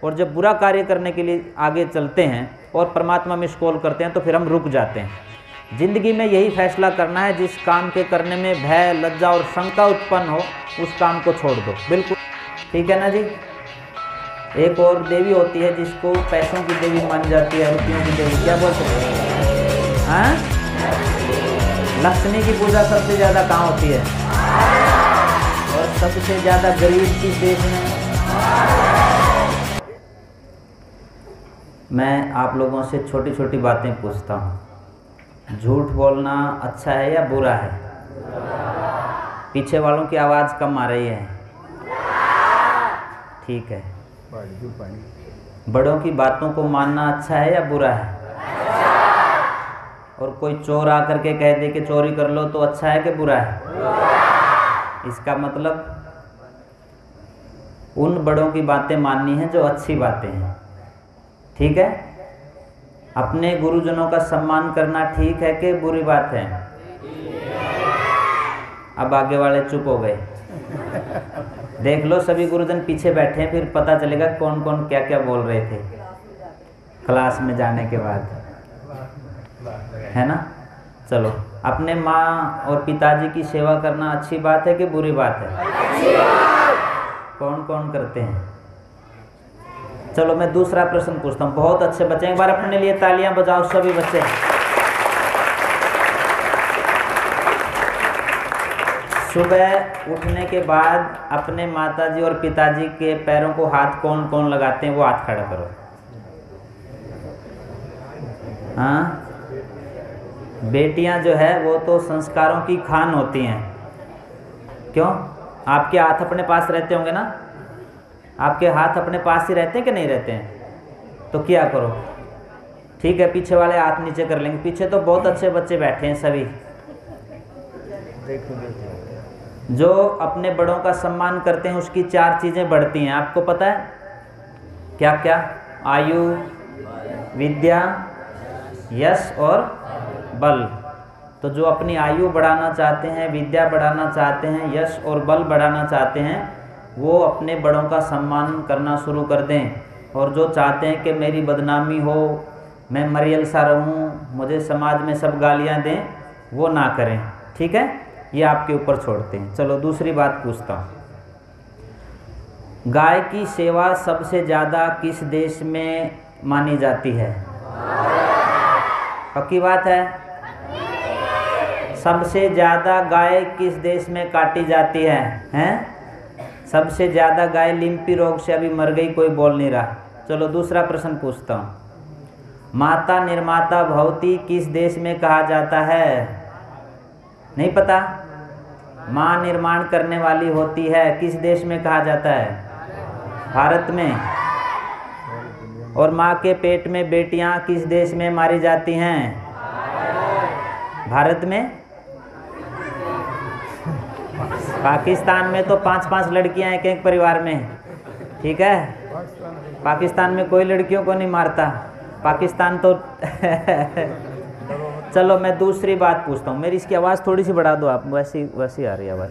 और जब बुरा कार्य करने के लिए आगे चलते हैं और परमात्मा मिस कॉल करते हैं तो फिर हम रुक जाते हैं। ज़िंदगी में यही फैसला करना है, जिस काम के करने में भय, लज्जा और शंका उत्पन्न हो उस काम को छोड़ दो। बिल्कुल ठीक है ना जी। एक और देवी होती है जिसको पैसों की देवी मानी जाती है, रुपयों की देवी, क्या बोल सकते हैं? हाँ, लक्ष्मी की पूजा सबसे ज़्यादा कहाँ होती है? और सबसे ज़्यादा गरीब किस देश में? मैं आप लोगों से छोटी छोटी बातें पूछता हूँ। झूठ बोलना अच्छा है या बुरा है? पीछे वालों की आवाज़ कम आ रही है। ठीक है। बड़ों की बातों को मानना अच्छा है या बुरा है? और कोई चोर आकर के कह दे कि चोरी कर लो तो अच्छा है कि बुरा है? इसका मतलब उन बड़ों की बातें माननी है जो अच्छी बातें हैं। ठीक है। अपने गुरुजनों का सम्मान करना ठीक है कि बुरी बात है? अब आगे वाले चुप हो गए। देख लो, सभी गुरुजन पीछे बैठे हैं, फिर पता चलेगा कौन कौन क्या क्या बोल रहे थे क्लास में जाने के बाद, है ना। चलो, अपने माँ और पिताजी की सेवा करना अच्छी बात है कि बुरी बात है? कौन कौन करते हैं? चलो मैं दूसरा प्रश्न पूछता हूँ। बहुत अच्छे बच्चे, एक बार अपने लिए तालियां बजाओ सभी बच्चे। सुबह उठने के बाद अपने माताजी और पिताजी के पैरों को हाथ कौन कौन लगाते हैं? वो हाथ खड़ा करो। हाँ, बेटियां जो है वो तो संस्कारों की खान होती हैं। क्यों? आपके हाथ अपने पास रहते होंगे ना? आपके हाथ अपने पास ही रहते हैं कि नहीं रहते हैं? तो क्या करो, ठीक है, पीछे वाले हाथ नीचे कर लेंगे। पीछे तो बहुत अच्छे बच्चे बैठे हैं सभी, जो अपने बड़ों का सम्मान करते हैं। उसकी 4 चीज़ें बढ़ती हैं, आपको पता है क्या क्या? आयु, विद्या, यश और बल। तो जो अपनी आयु बढ़ाना चाहते हैं, विद्या बढ़ाना चाहते हैं, यश और बल बढ़ाना चाहते हैं, वो अपने बड़ों का सम्मान करना शुरू कर दें। और जो चाहते हैं कि मेरी बदनामी हो, मैं मरियल सा रहूं, मुझे समाज में सब गालियां दें, वो ना करें। ठीक है, ये आपके ऊपर छोड़ते हैं। चलो दूसरी बात पूछता हूँ। गाय की सेवा सबसे ज़्यादा किस देश में मानी जाती है? पक्की बात है? सबसे ज़्यादा गाय किस देश में काटी जाती है? हैं? सबसे ज़्यादा गाय लिम्पी रोग से अभी मर गई, कोई बोल नहीं रहा। चलो दूसरा प्रश्न पूछता हूँ। माता निर्माता भवती किस देश में कहा जाता है? नहीं पता? माँ निर्माण करने वाली होती है, किस देश में कहा जाता है? भारत में। और माँ के पेट में बेटियाँ किस देश में मारी जाती हैं? भारत में। पाकिस्तान में तो 5-5 लड़कियां एक एक परिवार में। ठीक है, पाकिस्तान में कोई लड़कियों को नहीं मारता, पाकिस्तान तो चलो मैं दूसरी बात पूछता हूँ। मेरी इसकी आवाज़ थोड़ी सी बढ़ा दो आप, वैसी आ रही है आवाज़।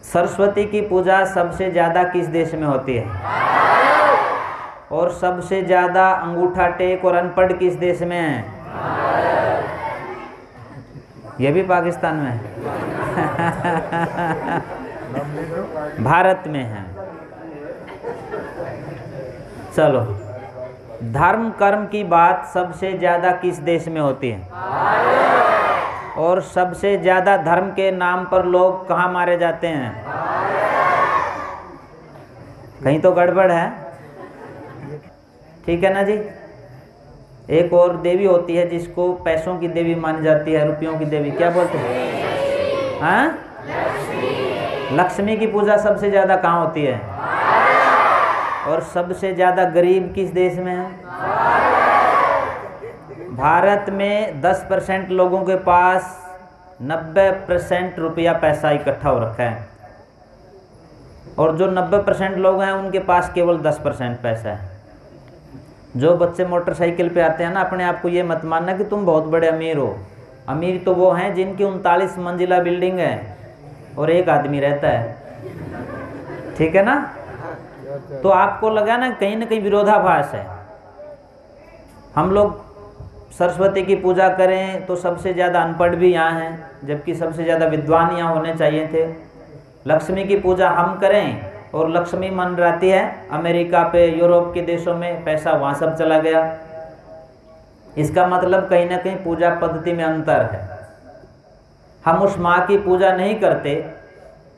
सरस्वती की पूजा सबसे ज़्यादा किस देश में होती है? और सबसे ज़्यादा अंगूठा टेक और अनपढ़ किस देश में है? ये भी पाकिस्तान में है। भारत में है। चलो, धर्म कर्म की बात सबसे ज़्यादा किस देश में होती है? और सबसे ज़्यादा धर्म के नाम पर लोग कहाँ मारे जाते हैं? कहीं तो गड़बड़ है। ठीक है ना जी। एक और देवी होती है जिसको पैसों की देवी मानी जाती है, रुपयों की देवी, क्या बोलते हैं? हाँ, लक्ष्मी की पूजा सबसे ज़्यादा कहाँ होती है? और सबसे ज़्यादा गरीब किस देश में है? भारत में 10% लोगों के पास 90% रुपया पैसा इकट्ठा हो रखा है, और जो 90% लोग हैं उनके पास केवल 10% पैसा है। जो बच्चे मोटरसाइकिल पे आते हैं ना, अपने आप को ये मत मानना कि तुम बहुत बड़े अमीर हो। अमीर तो वो हैं जिनकी 39 मंजिला बिल्डिंग है और एक आदमी रहता है। ठीक है ना। तो आपको लगा ना कहीं विरोधाभास है। हम लोग सरस्वती की पूजा करें तो सबसे ज़्यादा अनपढ़ भी यहाँ हैं, जबकि सबसे ज़्यादा विद्वान यहाँ होने चाहिए थे। लक्ष्मी की पूजा हम करें और लक्ष्मी मंडराती है अमेरिका पे, यूरोप के देशों में, पैसा वहाँ सब चला गया। इसका मतलब कहीं ना कहीं पूजा पद्धति में अंतर है। हम उस माँ की पूजा नहीं करते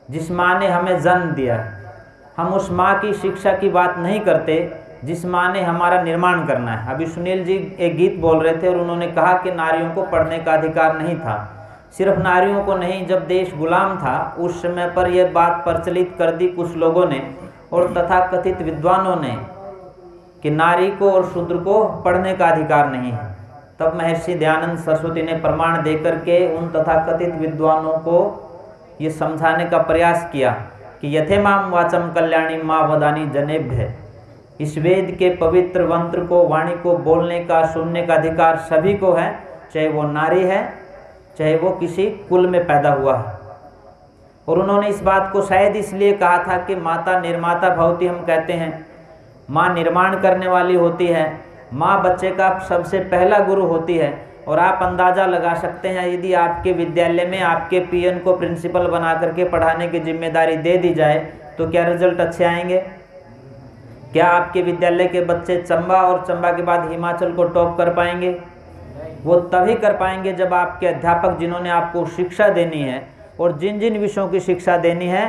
जिस माँ ने हमें जन्म दिया। हम उस माँ की शिक्षा की बात नहीं करते जिस माँ ने हमारा निर्माण करना है। अभी सुनील जी एक गीत बोल रहे थे और उन्होंने कहा कि नारियों को पढ़ने का अधिकार नहीं था। सिर्फ नारियों को नहीं, जब देश गुलाम था उस समय पर यह बात प्रचलित कर दी कुछ लोगों ने और तथाकथित विद्वानों ने कि नारी को और शूद्र को पढ़ने का अधिकार नहीं है। तब महर्षि दयानंद सरस्वती ने प्रमाण देकर के उन तथाकथित विद्वानों को ये समझाने का प्रयास किया कि यथेमाम वाचम कल्याणी माँ वदानी जनेभ्य, इस वेद के पवित्र मंत्र को, वाणी को बोलने का, सुनने का अधिकार सभी को है, चाहे वो नारी है, चाहे वो किसी कुल में पैदा हुआ है। और उन्होंने इस बात को शायद इसलिए कहा था कि माता निर्माता भवती, हम कहते हैं माँ निर्माण करने वाली होती है, माँ बच्चे का सबसे पहला गुरु होती है। और आप अंदाज़ा लगा सकते हैं, यदि आपके विद्यालय में आपके पीएन को प्रिंसिपल बना करके पढ़ाने की जिम्मेदारी दे दी जाए तो क्या रिजल्ट अच्छे आएंगे? क्या आपके विद्यालय के बच्चे चंबा और चंबा के बाद हिमाचल को टॉप कर पाएंगे? वो तभी कर पाएंगे जब आपके अध्यापक जिन्होंने आपको शिक्षा देनी है और जिन जिन विषयों की शिक्षा देनी है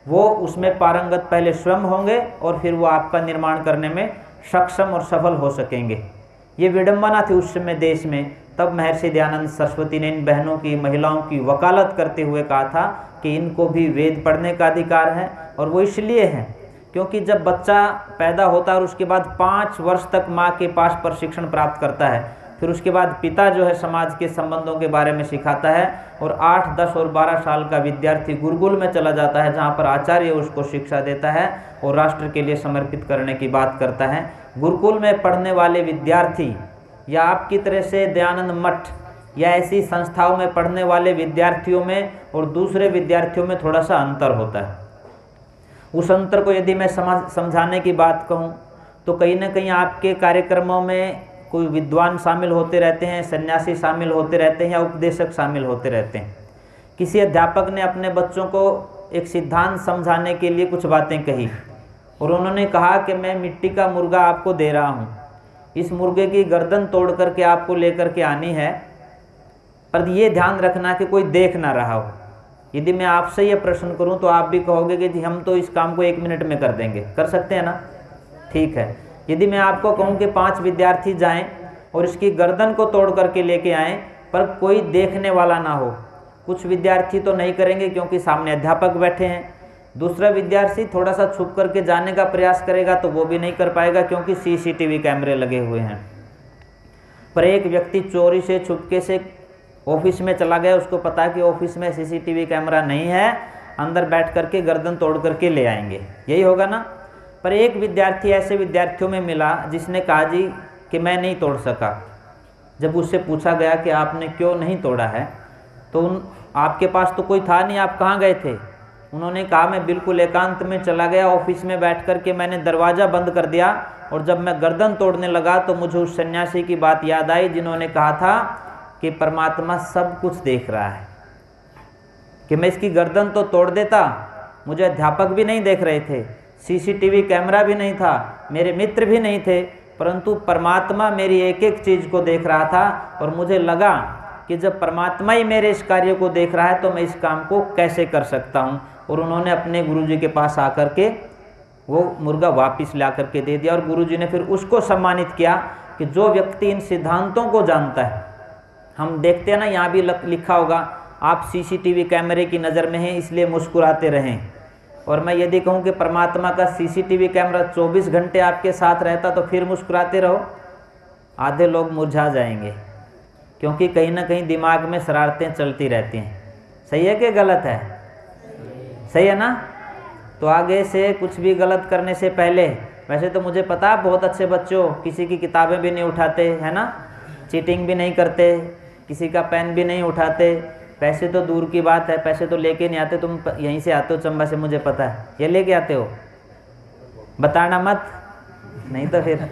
वो उसमें पारंगत पहले स्वयं होंगे और फिर वो आपका निर्माण करने में सक्षम और सफल हो सकेंगे। ये विडंबना थी उस समय देश में। तब महर्षि दयानंद सरस्वती ने इन बहनों की, महिलाओं की वकालत करते हुए कहा था कि इनको भी वेद पढ़ने का अधिकार है। और वो इसलिए है क्योंकि जब बच्चा पैदा होता है और उसके बाद 5 वर्ष तक माँ के पास प्रशिक्षण प्राप्त करता है, फिर उसके बाद पिता जो है समाज के संबंधों के बारे में सिखाता है और 8, 10 और 12 साल का विद्यार्थी गुरुकुल में चला जाता है जहाँ पर आचार्य उसको शिक्षा देता है और राष्ट्र के लिए समर्पित करने की बात करता है। गुरुकुल में पढ़ने वाले विद्यार्थी या आपकी तरह से दयानंद मठ या ऐसी संस्थाओं में पढ़ने वाले विद्यार्थियों में और दूसरे विद्यार्थियों में थोड़ा सा अंतर होता है। उस अंतर को यदि मैं समझाने की बात कहूँ तो कहीं ना कहीं आपके कार्यक्रमों में कोई विद्वान शामिल होते रहते हैं, सन्यासी शामिल होते रहते हैं या उपदेशक शामिल होते रहते हैं। किसी अध्यापक ने अपने बच्चों को एक सिद्धांत समझाने के लिए कुछ बातें कही और उन्होंने कहा कि मैं मिट्टी का मुर्गा आपको दे रहा हूँ, इस मुर्गे की गर्दन तोड़ करके आपको लेकर के आनी है, पर ये ध्यान रखना कि कोई देख ना रहा हो। यदि मैं आपसे ये प्रश्न करूं तो आप भी कहोगे कि जी हम तो इस काम को 1 मिनट में कर देंगे, कर सकते हैं ना? ठीक है। यदि मैं आपको कहूं कि 5 विद्यार्थी जाएं और इसकी गर्दन को तोड़ करके लेके आएं पर कोई देखने वाला ना हो, कुछ विद्यार्थी तो नहीं करेंगे क्योंकि सामने अध्यापक बैठे हैं। दूसरा विद्यार्थी थोड़ा सा छुप करके जाने का प्रयास करेगा तो वो भी नहीं कर पाएगा क्योंकि CCTV कैमरे लगे हुए हैं। पर एक व्यक्ति चोरी से, छुपके से ऑफिस में चला गया, उसको पता है कि ऑफिस में CCTV कैमरा नहीं है, अंदर बैठ करके गर्दन तोड़ करके ले आएंगे, यही होगा ना? पर एक विद्यार्थी ऐसे विद्यार्थियों में मिला जिसने कहा जी कि मैं नहीं तोड़ सका। जब उससे पूछा गया कि आपने क्यों नहीं तोड़ा है तो आपके पास तो कोई था नहीं, आप कहाँ गए थे? उन्होंने कहा मैं बिल्कुल एकांत में चला गया, ऑफिस में बैठ कर के मैंने दरवाज़ा बंद कर दिया और जब मैं गर्दन तोड़ने लगा तो मुझे उस सन्यासी की बात याद आई जिन्होंने कहा था कि परमात्मा सब कुछ देख रहा है, कि मैं इसकी गर्दन तो तोड़ देता, मुझे अध्यापक भी नहीं देख रहे थे, CCTV कैमरा भी नहीं था, मेरे मित्र भी नहीं थे, परंतु परमात्मा मेरी एक एक चीज़ को देख रहा था और मुझे लगा कि जब परमात्मा ही मेरे इस कार्य को देख रहा है तो मैं इस काम को कैसे कर सकता हूँ। और उन्होंने अपने गुरुजी के पास आकर के वो मुर्गा वापस ला करके दे दिया और गुरुजी ने फिर उसको सम्मानित किया कि जो व्यक्ति इन सिद्धांतों को जानता है। हम देखते हैं ना, यहाँ भी लिखा होगा आप CCTV कैमरे की नज़र में हैं इसलिए मुस्कुराते रहें। और मैं यदि कहूँ कि परमात्मा का CCTV कैमरा 24 घंटे आपके साथ रहता तो फिर मुस्कुराते रहो, आधे लोग मुरझा जाएंगे क्योंकि कहीं ना कहीं दिमाग में शरारतें चलती रहती हैं। सही है कि गलत है? सही है ना? तो आगे से कुछ भी गलत करने से पहले, वैसे तो मुझे पता है बहुत अच्छे बच्चों, किसी की किताबें भी नहीं उठाते है ना, चीटिंग भी नहीं करते, किसी का पेन भी नहीं उठाते, पैसे तो दूर की बात है, पैसे तो लेके नहीं आते। तुम यहीं से आते हो चंबा से, मुझे पता है, ये लेके आते हो बताना मत, नहीं तो फिर।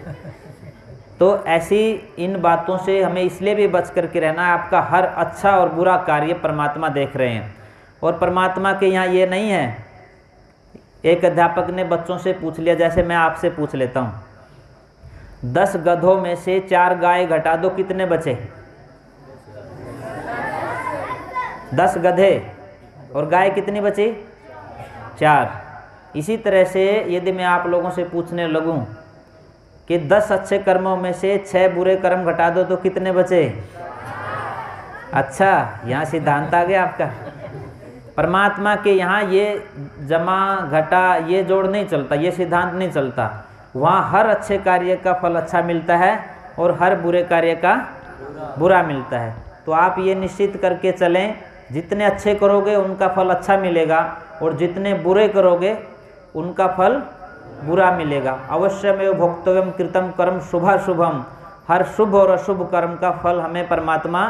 तो ऐसी इन बातों से हमें इसलिए भी बच करके रहना है। आपका हर अच्छा और बुरा कार्य परमात्मा देख रहे हैं, और परमात्मा के यहाँ ये नहीं है। एक अध्यापक ने बच्चों से पूछ लिया, जैसे मैं आपसे पूछ लेता हूँ, 10 गधों में से 4 गाय घटा दो, कितने बचे? 10 गधे और गाय कितनी बची? 4। इसी तरह से यदि मैं आप लोगों से पूछने लगूं कि 10 अच्छे कर्मों में से 6 बुरे कर्म घटा दो तो कितने बचे? अच्छा, यहाँ सिद्धांत आ गया आपका। परमात्मा के यहाँ ये जमा घटा ये जोड़ नहीं चलता, ये सिद्धांत नहीं चलता। वहाँ हर अच्छे कार्य का फल अच्छा मिलता है और हर बुरे कार्य का बुरा मिलता है। तो आप ये निश्चित करके चलें, जितने अच्छे करोगे उनका फल अच्छा मिलेगा, और जितने बुरे करोगे उनका फल बुरा मिलेगा। अवश्यमेव भोक्तव्यम कृतम कर्म शुभाशुभम। हर शुभ और अशुभ कर्म का फल हमें परमात्मा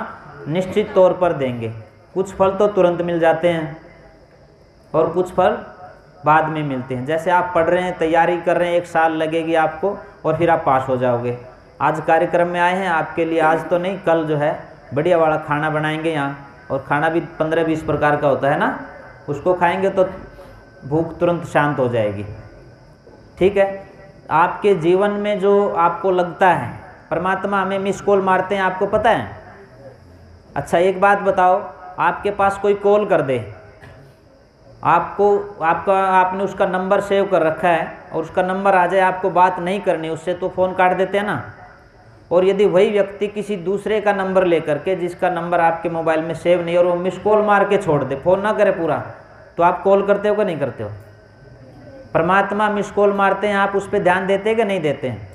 निश्चित तौर पर देंगे। कुछ फल तो तुरंत मिल जाते हैं और कुछ फल बाद में मिलते हैं। जैसे आप पढ़ रहे हैं, तैयारी कर रहे हैं, 1 साल लगेगी आपको और फिर आप पास हो जाओगे। आज कार्यक्रम में आए हैं, आपके लिए आज तो नहीं, कल जो है बढ़िया वाला खाना बनाएंगे यहाँ, और खाना भी 15-20 प्रकार का होता है ना, उसको खाएंगे तो भूख तुरंत शांत हो जाएगी। ठीक है। आपके जीवन में जो आपको लगता है, परमात्मा हमें मिस कॉल मारते हैं, आपको पता है? अच्छा एक बात बताओ, आपके पास कोई कॉल कर दे, आपने उसका नंबर सेव कर रखा है और उसका नंबर आ जाए, आपको बात नहीं करनी उससे, तो फ़ोन काट देते हैं ना। और यदि वही व्यक्ति किसी दूसरे का नंबर लेकर के, जिसका नंबर आपके मोबाइल में सेव नहीं, और वो मिस कॉल मार के छोड़ दे, फ़ोन ना करे पूरा, तो आप कॉल करते हो कि नहीं करते हो? परमात्मा मिस कॉल मारते हैं, आप उस पर ध्यान देते हैं कि नहीं देते हैं?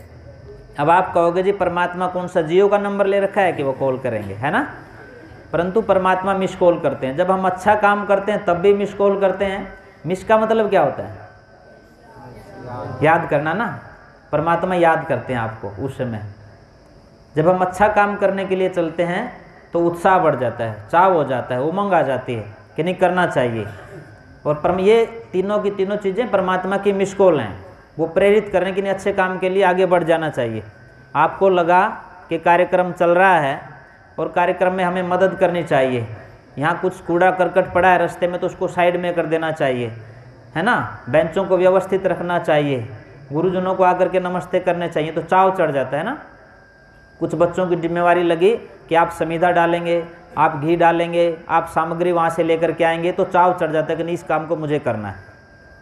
अब आप कहोगे जी परमात्मा कौन सा जियो का नंबर ले रखा है कि वो कॉल करेंगे, है ना? परंतु परमात्मा मिस कॉल करते हैं। जब हम अच्छा काम करते हैं तब भी मिस कॉल करते हैं। मिस का मतलब क्या होता है? याद करना ना। परमात्मा याद करते हैं आपको उस समय। जब हम अच्छा काम करने के लिए चलते हैं तो उत्साह बढ़ जाता है, चाव हो जाता है, उमंग आ जाती है कि नहीं करना चाहिए। और ये तीनों की तीनों चीज़ें परमात्मा की मिस कॉल हैं। वो प्रेरित करने के लिए अच्छे काम के लिए आगे बढ़ जाना चाहिए। आपको लगा कि कार्यक्रम चल रहा है और कार्यक्रम में हमें मदद करनी चाहिए, यहाँ कुछ कूड़ा करकट पड़ा है रास्ते में तो उसको साइड में कर देना चाहिए, है ना? बेंचों को व्यवस्थित रखना चाहिए, गुरुजनों को आकर के नमस्ते करने चाहिए, तो चाव चढ़ जाता है ना। कुछ बच्चों की जिम्मेवारी लगी कि आप समीधा डालेंगे, आप घी डालेंगे, आप सामग्री वहाँ से लेकर के आएंगे, तो चाव चढ़ जाता है कि नहीं इस काम को मुझे करना है।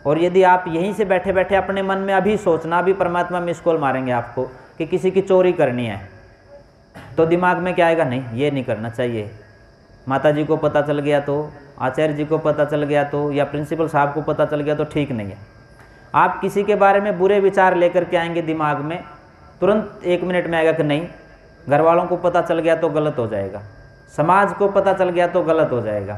और यदि आप यहीं से बैठे बैठे अपने मन में अभी सोचना, अभी परमात्मा मिस कॉल मारेंगे आपको कि किसी की चोरी करनी है, तो दिमाग में क्या आएगा? नहीं ये नहीं करना चाहिए। माता जी को पता चल गया तो, आचार्य जी को पता चल गया तो, या प्रिंसिपल साहब को पता चल गया तो ठीक नहीं है। आप किसी के बारे में बुरे विचार लेकर के आएंगे दिमाग में, तुरंत 1 मिनट में आएगा कि नहीं, घर वालों को पता चल गया तो गलत हो जाएगा, समाज को पता चल गया तो गलत हो जाएगा।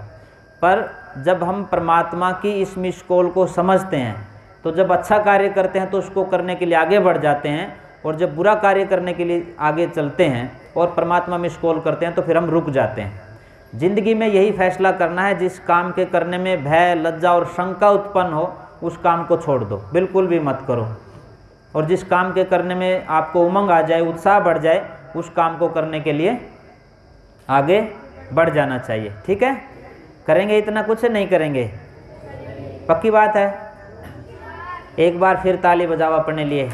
पर जब हम परमात्मा की इस मिस कॉल को समझते हैं, तो जब अच्छा कार्य करते हैं तो उसको करने के लिए आगे बढ़ जाते हैं, और जब बुरा कार्य करने के लिए आगे चलते हैं और परमात्मा मिस कॉल करते हैं तो फिर हम रुक जाते हैं। ज़िंदगी में यही फैसला करना है, जिस काम के करने में भय, लज्जा और शंका उत्पन्न हो उस काम को छोड़ दो, बिल्कुल भी मत करो। और जिस काम के करने में आपको उमंग आ जाए, उत्साह बढ़ जाए, उस काम को करने के लिए आगे बढ़ जाना चाहिए। ठीक है? करेंगे इतना कुछ नहीं करेंगे? पक्की बात है? एक बार फिर ताली बजाओ अपने लिए।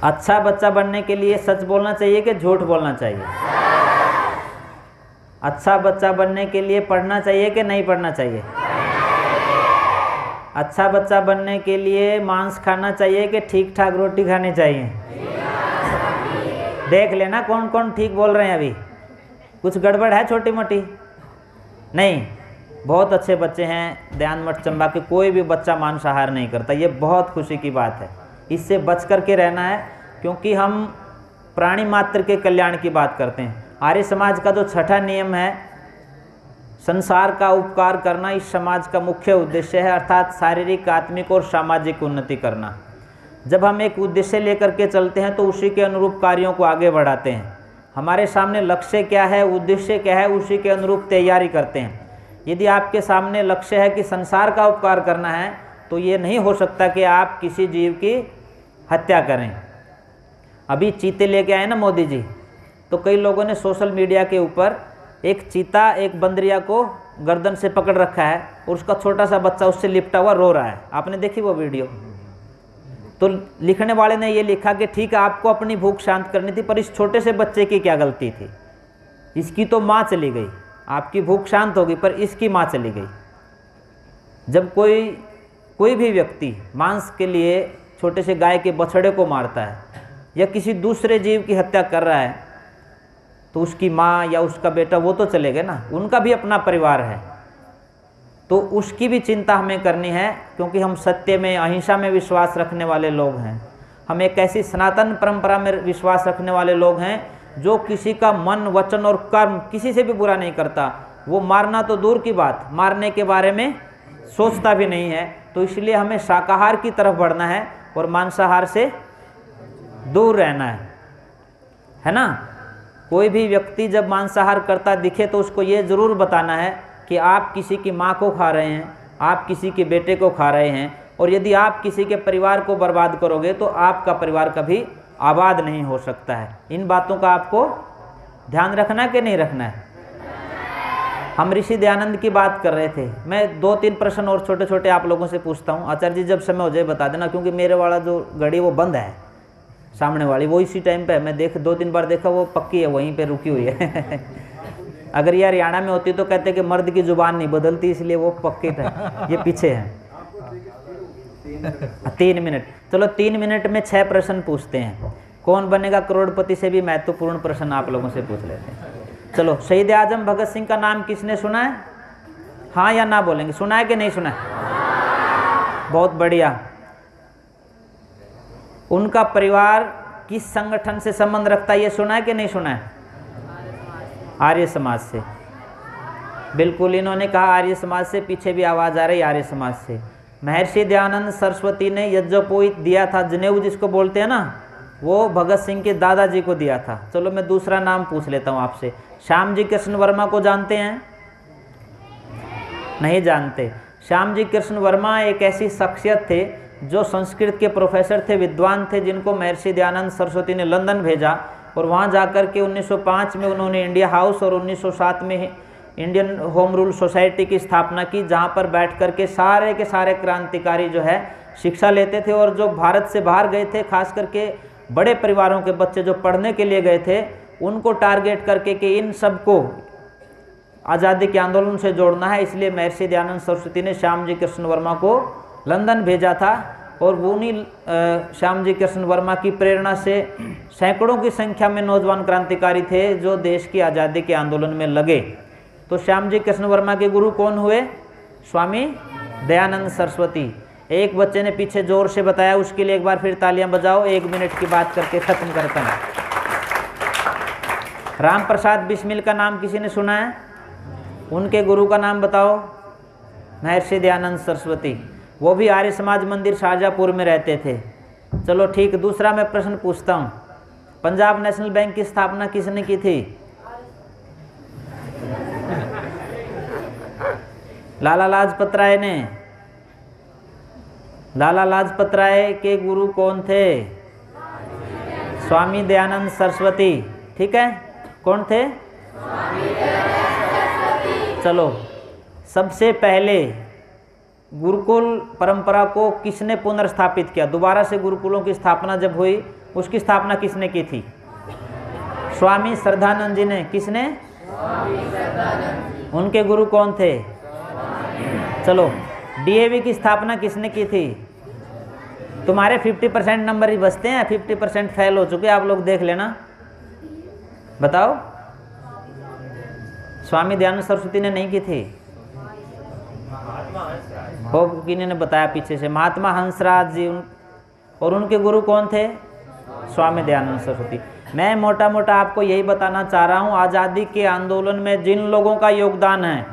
अच्छा बच्चा बनने के लिए सच बोलना चाहिए कि झूठ बोलना चाहिए? अच्छा बच्चा बनने के लिए पढ़ना चाहिए कि नहीं पढ़ना चाहिए? अच्छा बच्चा बनने के लिए मांस खाना चाहिए कि ठीक ठाक रोटी खानी चाहिए? देख लेना कौन कौन ठीक बोल रहे हैं। अभी कुछ गड़बड़ है छोटी मोटी? नहीं, बहुत अच्छे बच्चे हैं ध्यान मठ चंबा के, कोई भी बच्चा मांसाहार नहीं करता। ये बहुत खुशी की बात है, इससे बच कर के रहना है, क्योंकि हम प्राणी मात्र के कल्याण की बात करते हैं। आर्य समाज का जो 6ठा नियम है, संसार का उपकार करना, इस समाज का मुख्य उद्देश्य है, अर्थात शारीरिक, आत्मिक और सामाजिक उन्नति करना। जब हम एक उद्देश्य लेकर के चलते हैं तो उसी के अनुरूप कार्यों को आगे बढ़ाते हैं। हमारे सामने लक्ष्य क्या है, उद्देश्य क्या है, उसी के अनुरूप तैयारी करते हैं। यदि आपके सामने लक्ष्य है कि संसार का उपकार करना है तो ये नहीं हो सकता कि आप किसी जीव की हत्या करें। अभी चीते लेके आए ना मोदी जी, तो कई लोगों ने सोशल मीडिया के ऊपर एक चीता एक बंदरिया को गर्दन से पकड़ रखा है और उसका छोटा सा बच्चा उससे लिपटा हुआ रो रहा है। आपने देखी वो वीडियो? तो लिखने वाले ने ये लिखा कि ठीक है, आपको अपनी भूख शांत करनी थी, पर इस छोटे से बच्चे की क्या गलती थी? इसकी तो माँ चली गई, आपकी भूख शांत होगी पर इसकी माँ चली गई। जब कोई भी व्यक्ति मांस के लिए छोटे से गाय के बछड़े को मारता है या किसी दूसरे जीव की हत्या कर रहा है तो उसकी माँ या उसका बेटा वो तो चले गए ना, उनका भी अपना परिवार है, तो उसकी भी चिंता हमें करनी है, क्योंकि हम सत्य में अहिंसा में विश्वास रखने वाले लोग हैं। हम एक ऐसी सनातन परंपरा में विश्वास रखने वाले लोग हैं जो किसी का मन वचन और कर्म किसी से भी बुरा नहीं करता। वो मारना तो दूर की बात, मारने के बारे में सोचता भी नहीं है। तो इसलिए हमें शाकाहार की तरफ बढ़ना है और मांसाहार से दूर रहना है ना। कोई भी व्यक्ति जब मांसाहार करता दिखे तो उसको ये ज़रूर बताना है कि आप किसी की माँ को खा रहे हैं, आप किसी के बेटे को खा रहे हैं, और यदि आप किसी के परिवार को बर्बाद करोगे तो आपका परिवार कभी आबाद नहीं हो सकता है। इन बातों का आपको ध्यान रखना है कि नहीं रखना है? हम ऋषि दयानंद की बात कर रहे थे। मैं 2-3 प्रश्न और छोटे छोटे आप लोगों से पूछता हूँ। आचार्य जी जब समय हो जाए बता देना, क्योंकि मेरे वाला जो घड़ी वो बंद है, सामने वाली वो इसी टाइम पे है। मैं 2-3 बार देखा, वो पक्की है, वहीं पे रुकी हुई है। अगर ये हरियाणा में होती तो कहते कि मर्द की जुबान नहीं बदलती, इसलिए वो पक्की है। ये पीछे है। 3 मिनट, चलो 3 मिनट में 6 प्रश्न पूछते हैं। कौन बनेगा करोड़पति से भी महत्वपूर्ण प्रश्न आप लोगों से पूछ लेते हैं। चलो, शहीद आजम भगत सिंह का नाम किसने सुना है? हाँ या ना बोलेंगे? सुना है कि नहीं सुना है? बहुत बढ़िया। उनका परिवार किस संगठन से संबंध रखता है, ये सुना है कि नहीं सुना है? आर्य समाज से। बिल्कुल, इन्होंने कहा आर्य समाज से। पीछे भी आवाज़ आ रही आर्य समाज से। महर्षि दयानंद सरस्वती ने यज्ञोपवीत दिया था, जनेऊ जिसको बोलते हैं ना, वो भगत सिंह के दादाजी को दिया था। चलो मैं दूसरा नाम पूछ लेता हूँ आपसे। श्याम जी कृष्ण वर्मा को जानते हैं? नहीं जानते। श्याम जी कृष्ण वर्मा एक ऐसी शख्सियत थे जो संस्कृत के प्रोफेसर थे, विद्वान थे, जिनको महर्षि दयानंद सरस्वती ने लंदन भेजा और वहाँ जाकर के 1905 में उन्होंने इंडिया हाउस और 1907 में इंडियन होम रूल सोसाइटी की स्थापना की, जहाँ पर बैठ कर के सारे क्रांतिकारी जो है शिक्षा लेते थे। और जो भारत से बाहर गए थे, खास करके बड़े परिवारों के बच्चे जो पढ़ने के लिए गए थे, उनको टारगेट करके कि इन सबको आज़ादी के आंदोलन से जोड़ना है, इसलिए महर्षि दयानंद सरस्वती ने श्याम जी कृष्ण वर्मा को लंदन भेजा था। और वो उन्हीं श्याम जी कृष्ण वर्मा की प्रेरणा से सैकड़ों की संख्या में नौजवान क्रांतिकारी थे जो देश की आज़ादी के आंदोलन में लगे। तो श्याम जी कृष्ण वर्मा के गुरु कौन हुए? स्वामी दयानंद सरस्वती। एक बच्चे ने पीछे जोर से बताया, उसके लिए एक बार फिर तालियां बजाओ। 1 मिनट की बात करके ख़त्म करता हूँ। राम प्रसाद बिस्मिल का नाम किसी ने सुना है? उनके गुरु का नाम बताओ। महर्षि दयानंद सरस्वती। वो भी आर्य समाज मंदिर शाहजहाँपुर में रहते थे। चलो ठीक, दूसरा मैं प्रश्न पूछता हूँ। पंजाब नेशनल बैंक की स्थापना किसने की थी? लाला लाजपत राय ने। लाला लाजपत राय के गुरु कौन थे? स्वामी दयानंद सरस्वती। ठीक है, कौन थे? चलो, सबसे पहले गुरुकुल परंपरा को किसने पुनर्स्थापित किया? दोबारा से गुरुकुलों की स्थापना जब हुई, उसकी स्थापना किसने की थी? स्वामी श्रद्धानंद जी ने। किसने? उनके गुरु कौन थे? चलो, डीएवी की स्थापना किसने की थी? तुम्हारे 50% नंबर ही बचते हैं, 50% फेल हो चुके, आप लोग देख लेना। बताओ। स्वामी दयानंद सरस्वती ने नहीं की थी। हो किन्होंने बताया पीछे से? महात्मा हंसराज जी। और उनके गुरु कौन थे? स्वामी दयानंद सरस्वती। मैं मोटा मोटा आपको यही बताना चाह रहा हूँ, आज़ादी के आंदोलन में जिन लोगों का योगदान है,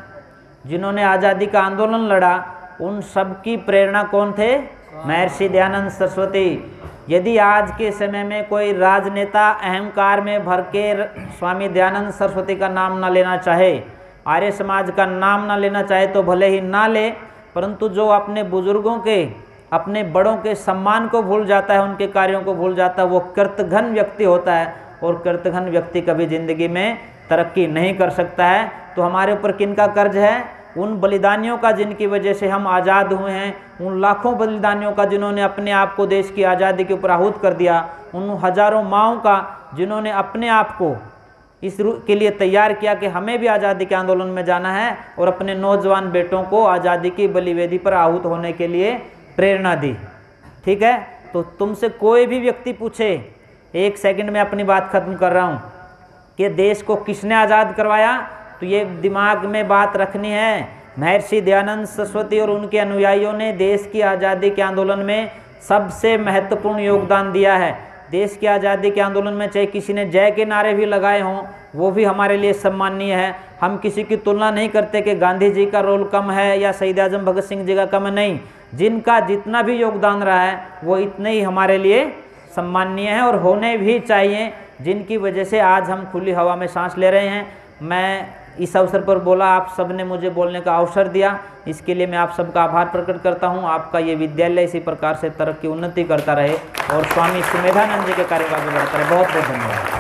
जिन्होंने आज़ादी का आंदोलन लड़ा, उन सब की प्रेरणा कौन थे? महर्षि दयानंद सरस्वती। यदि आज के समय में कोई राजनेता अहंकार में भर के स्वामी दयानंद सरस्वती का नाम ना लेना चाहे, आर्य समाज का नाम ना लेना चाहे तो भले ही ना ले, परंतु जो अपने बुजुर्गों के, अपने बड़ों के सम्मान को भूल जाता है, उनके कार्यों को भूल जाता है, वो कृतघ्न व्यक्ति होता है, और कृतघ्न व्यक्ति कभी ज़िंदगी में तरक्की नहीं कर सकता है। तो हमारे ऊपर किनका कर्ज है? उन बलिदानियों का जिनकी वजह से हम आज़ाद हुए हैं, उन लाखों बलिदानियों का जिन्होंने अपने आप को देश की आज़ादी के ऊपर आहूत कर दिया, उन हजारों माँओं का जिन्होंने अपने आप को इस के लिए तैयार किया कि हमें भी आज़ादी के आंदोलन में जाना है, और अपने नौजवान बेटों को आज़ादी की बलिवेदी पर आहूत होने के लिए प्रेरणा दी। ठीक है, तो तुमसे कोई भी व्यक्ति पूछे, 1 सेकंड में अपनी बात खत्म कर रहा हूँ, कि देश को किसने आज़ाद करवाया, तो ये दिमाग में बात रखनी है, महर्षि दयानंद सरस्वती और उनके अनुयायियों ने देश की आज़ादी के आंदोलन में सबसे महत्वपूर्ण योगदान दिया है। देश की आज़ादी के आंदोलन में चाहे किसी ने जय के नारे भी लगाए हों, वो भी हमारे लिए सम्माननीय है। हम किसी की तुलना नहीं करते कि गांधी जी का रोल कम है या शहीद आजम भगत सिंह जी का कम है, नहीं, जिनका जितना भी योगदान रहा है वो इतने ही हमारे लिए सम्माननीय है और होने भी चाहिए, जिनकी वजह से आज हम खुली हवा में सांस ले रहे हैं। मैं इस अवसर पर बोला, आप सब ने मुझे बोलने का अवसर दिया, इसके लिए मैं आप सबका आभार प्रकट करता हूं। आपका ये विद्यालय इसी प्रकार से तरक्की उन्नति करता रहे और स्वामी सुमेधानंद जी के कार्य को आगे बढ़ता रहे। बहुत बहुत धन्यवाद।